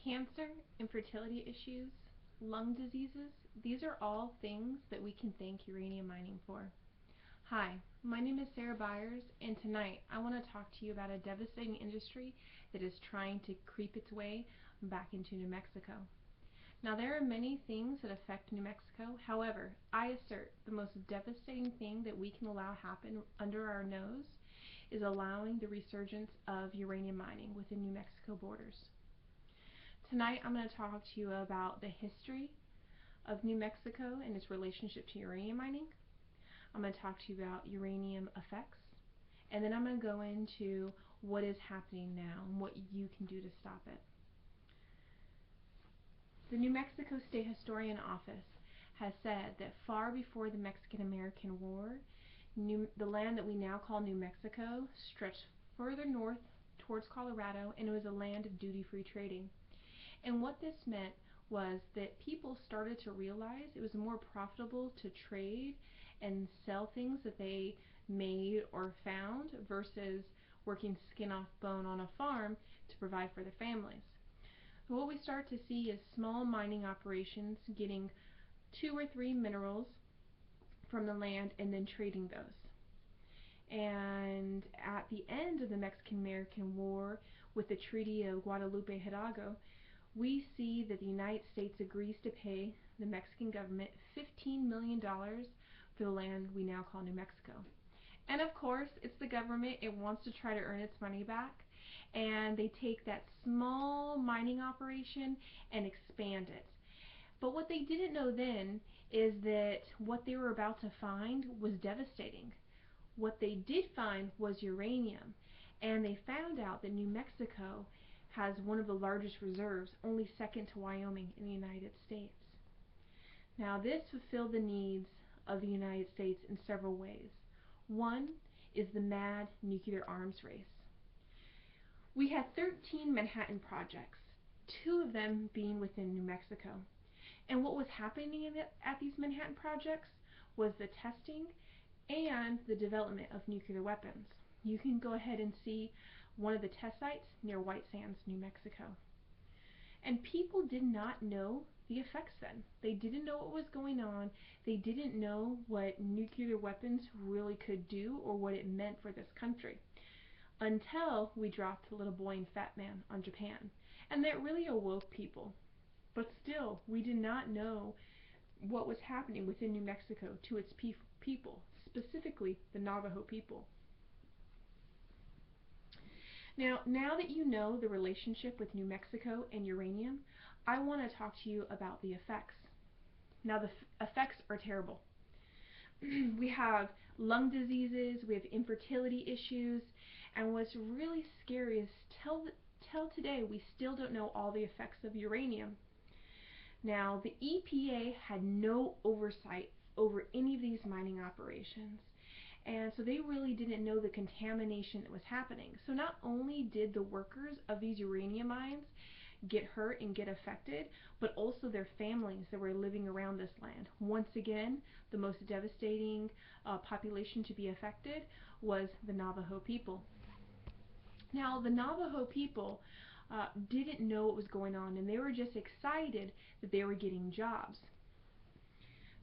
Cancer, infertility issues, lung diseases, these are all things that we can thank uranium mining for. Hi, my name is Sarah Byers, and tonight I want to talk to you about a devastating industry that is trying to creep its way back into New Mexico. Now, there are many things that affect New Mexico. However, I assert the most devastating thing that we can allow happen under our nose is allowing the resurgence of uranium mining within New Mexico borders. Tonight I'm going to talk to you about the history of New Mexico and its relationship to uranium mining. I'm going to talk to you about uranium effects, and then I'm going to go into what is happening now and what you can do to stop it. The New Mexico State Historian Office has said that far before the Mexican-American War, the land that we now call New Mexico stretched further north towards Colorado, and it was a land of duty-free trading. And what this meant was that people started to realize it was more profitable to trade and sell things that they made or found versus working skin off bone on a farm to provide for their families. So what we start to see is small mining operations getting 2 or 3 minerals from the land and then trading those. And at the end of the Mexican-American War, with the Treaty of Guadalupe Hidalgo, we see that the United States agrees to pay the Mexican government $15 million for the land we now call New Mexico. And of course, it's the government, it wants to try to earn its money back, and they take that small mining operation and expand it. But what they didn't know then is that what they were about to find was devastating. What they did find was uranium, and they found out that New Mexico has one of the largest reserves, only second to Wyoming in the United States. Now, this fulfilled the needs of the United States in several ways. One is the mad nuclear arms race. We had 13 Manhattan projects, 2 of them being within New Mexico. And what was happening at these Manhattan projects was the testing and the development of nuclear weapons. You can go ahead and see one of the test sites near White Sands, New Mexico. And people did not know the effects then. They didn't know what was going on. They didn't know what nuclear weapons really could do or what it meant for this country, until we dropped the little boy and fat man on Japan. And that really awoke people. But still, we did not know what was happening within New Mexico to its people, specifically the Navajo people. Now that you know the relationship with New Mexico and uranium, I want to talk to you about the effects. Now, the effects are terrible. We have lung diseases, we have infertility issues, and what's really scary is till today we still don't know all the effects of uranium. Now, the EPA had no oversight over any of these mining operations. And so they really didn't know the contamination that was happening. So not only did the workers of these uranium mines get hurt and get affected, but also their families that were living around this land. Once again, the most devastating population to be affected was the Navajo people. Now, the Navajo people didn't know what was going on, and they were just excited that they were getting jobs.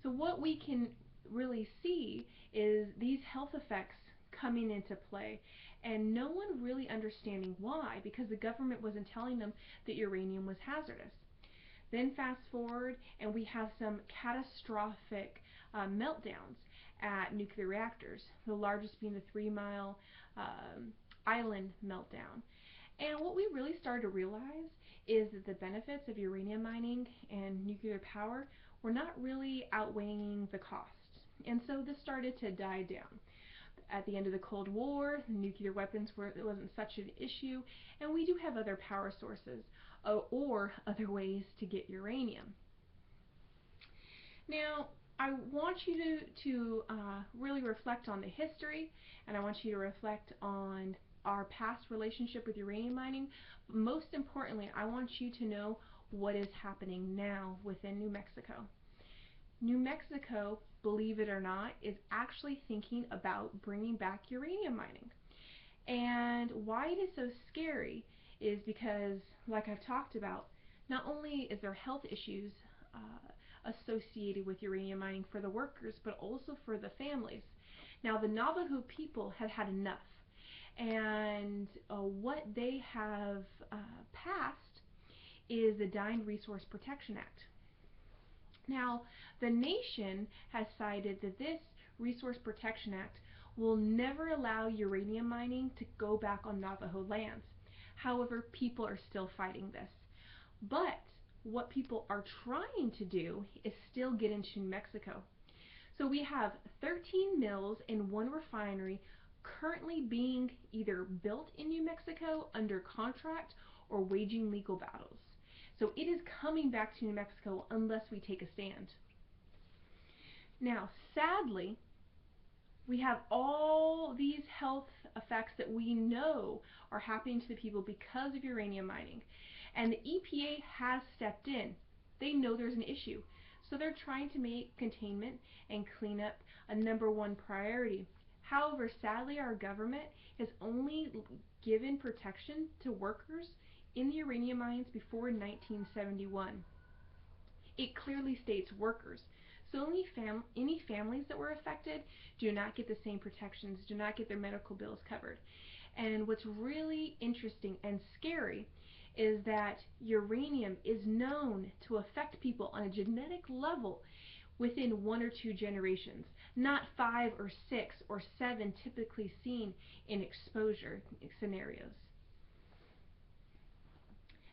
So what we can really see is these health effects coming into play, and no one really understanding why, because the government wasn't telling them that uranium was hazardous. Then fast forward, and we have some catastrophic meltdowns at nuclear reactors, the largest being the 3 Mile Island meltdown. And what we really started to realize is that the benefits of uranium mining and nuclear power were not really outweighing the costs. And so this started to die down. At the end of the Cold War, nuclear weapons wasn't such an issue, and we do have other power sources or other ways to get uranium. Now, I want you to really reflect on the history, and I want you to reflect on our past relationship with uranium mining. Most importantly, I want you to know what is happening now within New Mexico. New Mexico, believe it or not, is actually thinking about bringing back uranium mining. And why it is so scary is because, like I've talked about, Not only is there health issues associated with uranium mining for the workers, but also for the families. Now, the Navajo people have had enough, and what they have passed is the Mined Resource Protection Act. Now, the nation has cited that this Resource Protection Act will never allow uranium mining to go back on Navajo lands. However, people are still fighting this. But what people are trying to do is still get into New Mexico. So we have 13 mills and one refinery currently being either built in New Mexico under contract or waging legal battles. So it is coming back to New Mexico unless we take a stand. Now, sadly, we have all these health effects that we know are happening to the people because of uranium mining. And the EPA has stepped in. They know there's an issue. So they're trying to make containment and cleanup a #1 priority. However, sadly, our government has only given protection to workers in the uranium mines before 1971. It clearly states workers. So any families that were affected do not get the same protections, do not get their medical bills covered. And what's really interesting and scary is that uranium is known to affect people on a genetic level within 1 or 2 generations, not 5 or 6 or 7 typically seen in exposure scenarios.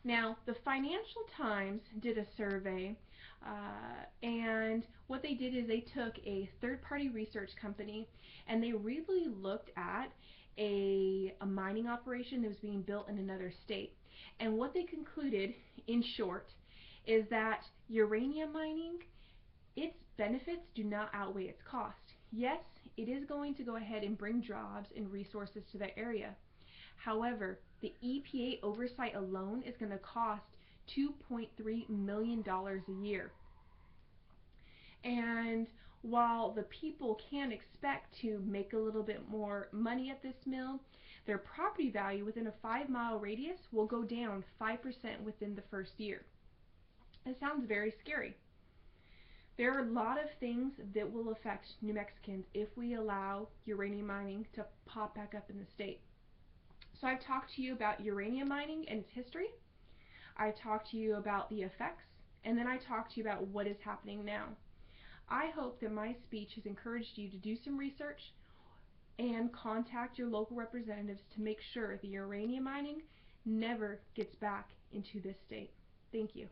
Now, the Financial Times did a survey, and what they did is they took a third-party research company and they really looked at a mining operation that was being built in another state. And what they concluded, in short, is that uranium mining, its benefits do not outweigh its cost. Yes, it is going to go ahead and bring jobs and resources to that area. However, the EPA oversight alone is going to cost $2.3 million a year. And while the people can expect to make a little bit more money at this mill, their property value within a 5-mile radius will go down 5% within the first year. It sounds very scary. There are a lot of things that will affect New Mexicans if we allow uranium mining to pop back up in the state. So I've talked to you about uranium mining and its history. I've talked to you about the effects, and then I talked to you about what is happening now. I hope that my speech has encouraged you to do some research and contact your local representatives to make sure the uranium mining never gets back into this state. Thank you.